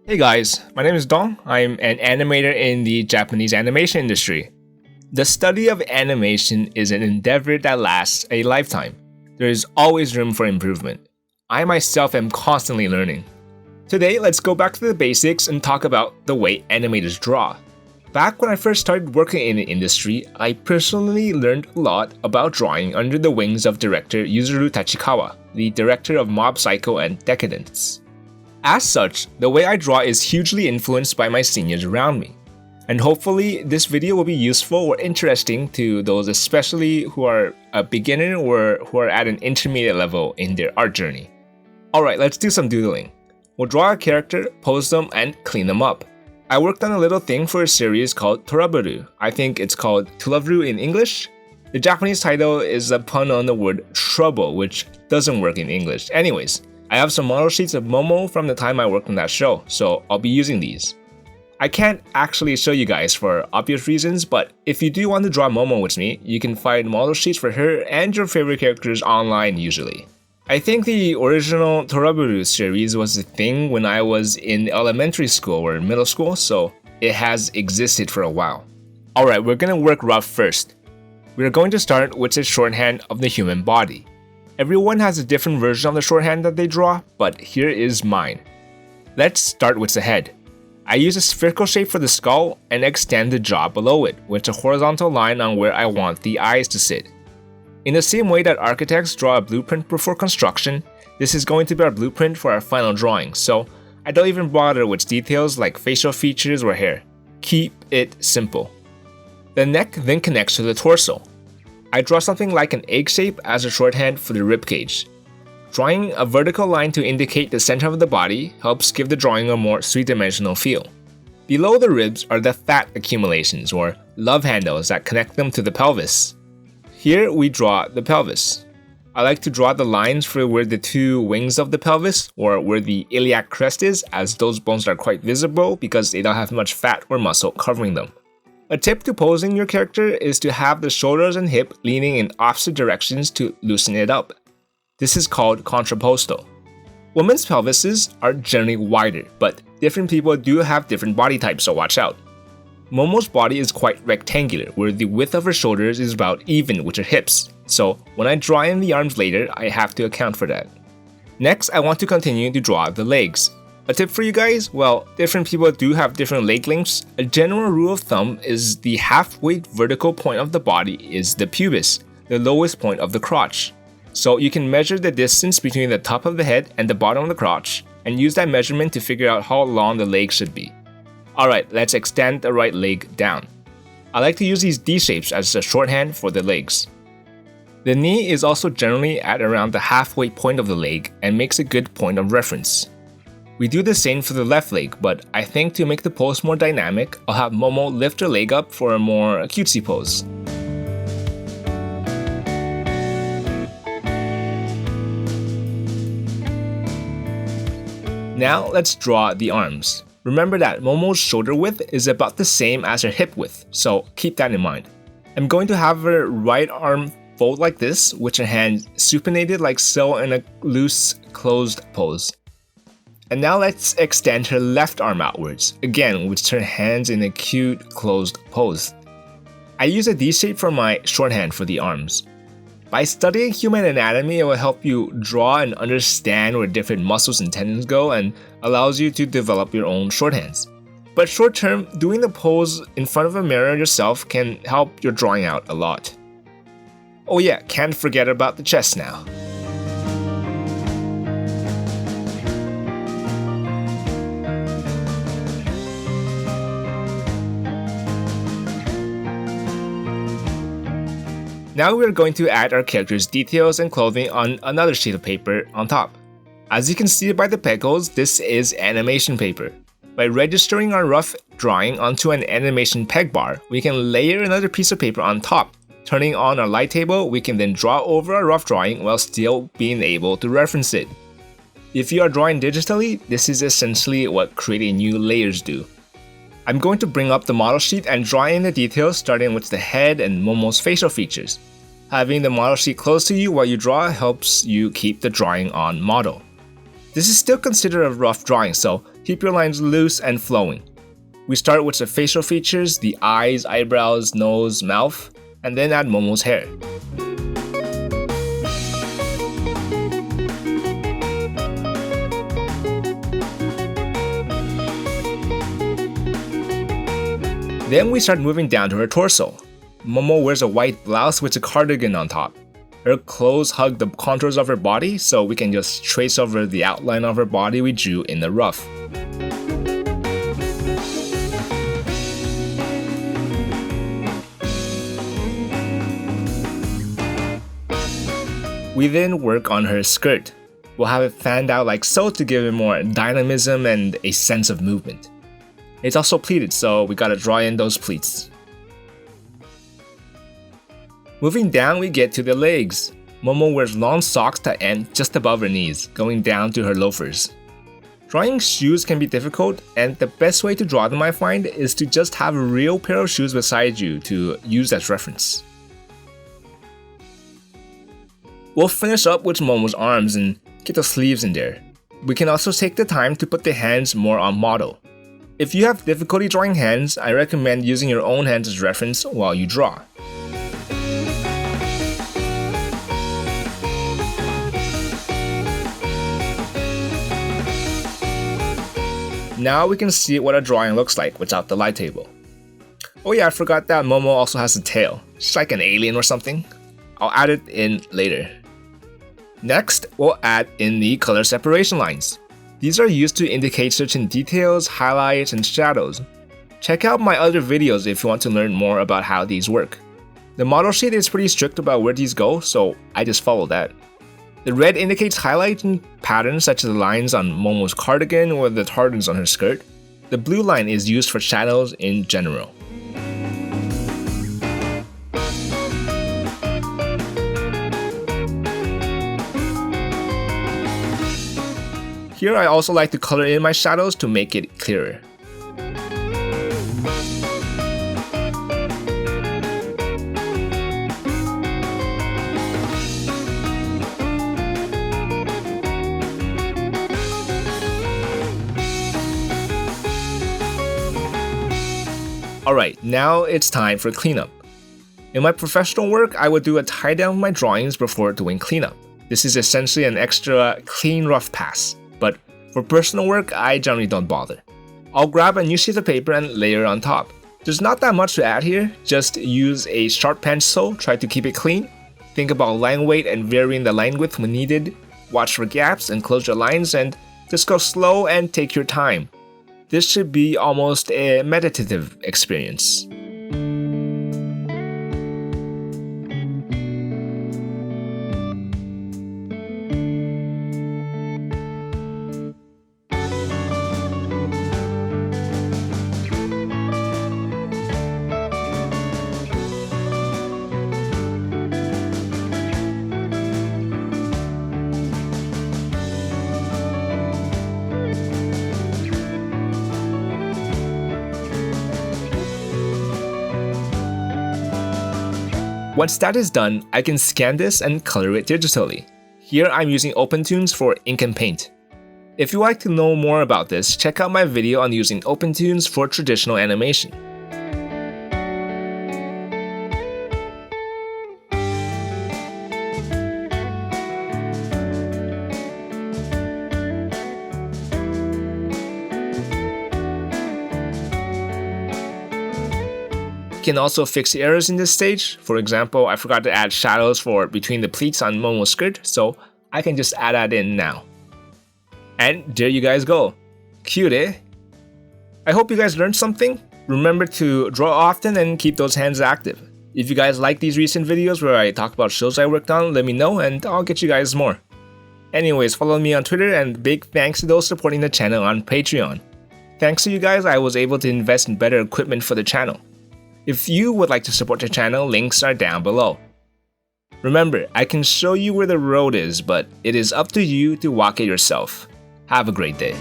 Hey guys, my name is Dong. I'm an animator in the Japanese animation industry. The study of animation is an endeavor that lasts a lifetime. There is always room for improvement. I myself am constantly learning. Today, let's go back to the basics and talk about the way animators draw. Back when I first started working in the industry, I personally learned a lot about drawing under the wings of director Yuzuru Tachikawa, the director of Mob Psycho and Decadence. As such, the way I draw is hugely influenced by my seniors around me. And hopefully, this video will be useful or interesting to those especially who are a beginner or who are at an intermediate level in their art journey. Alright, let's do some doodling. We'll draw a character, pose them, and clean them up. I worked on a little thing for a series called Toraburu. I think it's called Tulavru in English. The Japanese title is a pun on the word trouble, which doesn't work in English. Anyways, I have some model sheets of Momo from the time I worked on that show, so I'll be using these. I can't actually show you guys for obvious reasons, but if you do want to draw Momo with me, you can find model sheets for her and your favorite characters online usually. I think the original Toraburu series was a thing when I was in elementary school or middle school, so it has existed for a while. Alright, we're gonna work rough first. We're going to start with the shorthand of the human body. Everyone has a different version of the shorthand that they draw, but here is mine. Let's start with the head. I use a spherical shape for the skull and extend the jaw below it with a horizontal line on where I want the eyes to sit. In the same way that architects draw a blueprint before construction, this is going to be our blueprint for our final drawing, so I don't even bother with details like facial features or hair. Keep it simple. The neck then connects to the torso. I draw something like an egg shape as a shorthand for the ribcage. Drawing a vertical line to indicate the center of the body helps give the drawing a more three-dimensional feel. Below the ribs are the fat accumulations or love handles that connect them to the pelvis. Here we draw the pelvis. I like to draw the lines for where the two wings of the pelvis or where the iliac crest is, as those bones are quite visible because they don't have much fat or muscle covering them. A tip to posing your character is to have the shoulders and hip leaning in opposite directions to loosen it up. This is called contrapposto. Women's pelvises are generally wider, but different people do have different body types, so watch out. Momo's body is quite rectangular, where the width of her shoulders is about even with her hips, so when I draw in the arms later, I have to account for that. Next, I want to continue to draw the legs. A tip for you guys? Well, different people do have different leg lengths. A general rule of thumb is the halfway vertical point of the body is the pubis, the lowest point of the crotch. So you can measure the distance between the top of the head and the bottom of the crotch, and use that measurement to figure out how long the leg should be. Alright, let's extend the right leg down. I like to use these D shapes as a shorthand for the legs. The knee is also generally at around the halfway point of the leg and makes a good point of reference. We do the same for the left leg, but I think to make the pose more dynamic, I'll have Momo lift her leg up for a more cutesy pose. Now let's draw the arms. Remember that Momo's shoulder width is about the same as her hip width, so keep that in mind. I'm going to have her right arm fold like this, with her hand supinated like so in a loose, closed pose. And now let's extend her left arm outwards, again with her hands in a cute, closed pose. I use a D shape for my shorthand for the arms. By studying human anatomy, it will help you draw and understand where different muscles and tendons go and allows you to develop your own shorthands. But short term, doing the pose in front of a mirror yourself can help your drawing out a lot. Oh yeah, can't forget about the chest now. Now we are going to add our character's details and clothing on another sheet of paper on top. As you can see by the pegels, this is animation paper. By registering our rough drawing onto an animation peg bar, we can layer another piece of paper on top. Turning on our light table, we can then draw over our rough drawing while still being able to reference it. If you are drawing digitally, this is essentially what creating new layers do. I'm going to bring up the model sheet and draw in the details starting with the head and Momo's facial features. Having the model sheet close to you while you draw helps you keep the drawing on model. This is still considered a rough drawing, so keep your lines loose and flowing. We start with the facial features, the eyes, eyebrows, nose, mouth, and then add Momo's hair. Then we start moving down to her torso. Momo wears a white blouse with a cardigan on top. Her clothes hug the contours of her body, so we can just trace over the outline of her body we drew in the rough. We then work on her skirt. We'll have it fanned out like so to give it more dynamism and a sense of movement. It's also pleated, so we gotta draw in those pleats. Moving down, we get to the legs. Momo wears long socks that end just above her knees, going down to her loafers. Drawing shoes can be difficult, and the best way to draw them I find is to just have a real pair of shoes beside you to use as reference. We'll finish up with Momo's arms and get the sleeves in there. We can also take the time to put the hands more on model. If you have difficulty drawing hands, I recommend using your own hands as reference while you draw. Now we can see what a drawing looks like without the light table. Oh yeah, I forgot that Momo also has a tail. She's like an alien or something. I'll add it in later. Next, we'll add in the color separation lines. These are used to indicate certain details, highlights, and shadows. Check out my other videos if you want to learn more about how these work. The model sheet is pretty strict about where these go, so I just follow that. The red indicates highlights and patterns such as the lines on Momo's cardigan or the tartans on her skirt. The blue line is used for shadows in general. Here I also like to color in my shadows to make it clearer. Alright, now it's time for cleanup. In my professional work, I would do a tie down of my drawings before doing cleanup. This is essentially an extra clean rough pass. But for personal work, I generally don't bother. I'll grab a new sheet of paper and layer on top. There's not that much to add here, just use a sharp pencil, try to keep it clean. Think about line weight and varying the line width when needed. Watch for gaps and close your lines, and just go slow and take your time. This should be almost a meditative experience. Once that is done, I can scan this and color it digitally. Here I'm using OpenToonz for ink and paint. If you'd like to know more about this, check out my video on using OpenToonz for traditional animation. You can also fix errors in this stage. For example, I forgot to add shadows for between the pleats on Momo's skirt, so I can just add that in now. And there you guys go. Cute, eh? I hope you guys learned something. Remember to draw often and keep those hands active. If you guys like these recent videos where I talk about shows I worked on, let me know and I'll get you guys more. Anyways, follow me on Twitter, and big thanks to those supporting the channel on Patreon. Thanks to you guys, I was able to invest in better equipment for the channel. If you would like to support the channel, links are down below. Remember, I can show you where the road is, but it is up to you to walk it yourself. Have a great day.